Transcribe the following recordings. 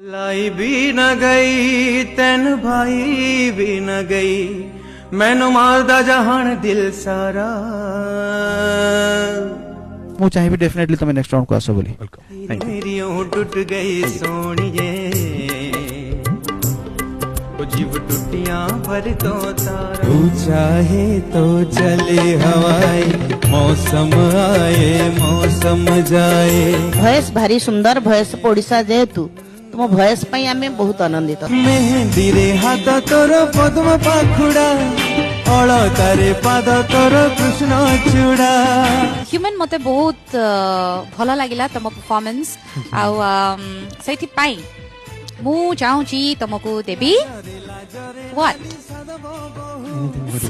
लाई भी न गई तेन भाई भी न गई मैनू मारदा जहान दिल सारा मु चाहिए डेफिनेटली तुम नेक्स्ट राउंड को आसो बोली मेरी टूट गई सोनिए जीव टूटियां भर तो तारा तू चाहे तो चले हवाई मौसम आए मौसम जाए भयस भारी सुंदर भयस ओडिशा जेहेतु तुम भयस पई आमे बहुत आनंदित मेहंदी रे हाथ तोर पद्म पाखुड़ा अलतारे पाद तोर कृष्ण चूड़ा ह्यूमन मते बहुत भल लागिला तम परफॉर्मेंस आउ सेठी पाई मु चाहूची तुमको देवी व्हाट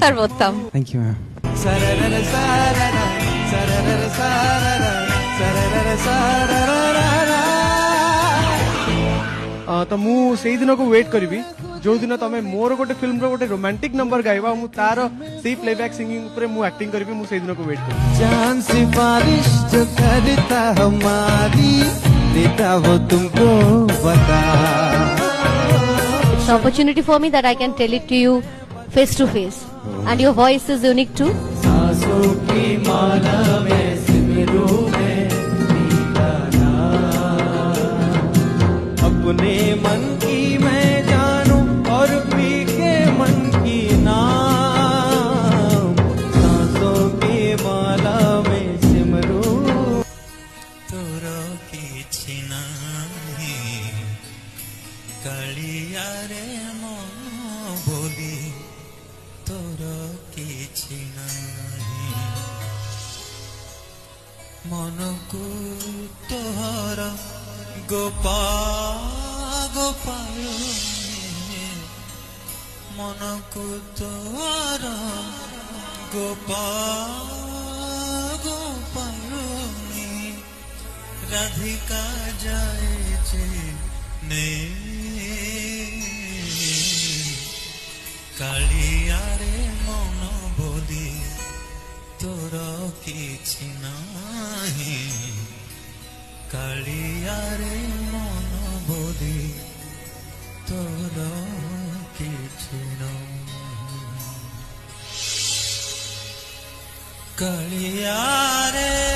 सर्वोत्तम थैंक यू मैम सररर सररर सररर सररर सररर सररर तो मु सेई दिन को वेट करी जो दिन तमे मोर गोटे फिल्म रो गोटे रोमांटिक नंबर गाइबा मु तार सेई प्लेबैक सिंगिंग ऊपर मु एक्टिंग करबी मु सेई दिन को वेट करी जान सिफारिश जो करता हमारी देता वो तुमको बता It's an opportunity for me that I can tell it to you face to face, and your voice is unique too. सांसों की माला में सिमरू में तेरा नाम अपने मन की मैं जानूं और पी के मन की नाम सांसों की माला में सिमरू तोरा की छिना कालिया रे मन बोली तोरा किछि नाही मनकु तोहर गोपाल मनकु तोहर गोपाल राधिका जाए ने कालिया रे मन बोली तोर किछि नाही कालिया रे मन बोली तोर किछि नाही कालिया रे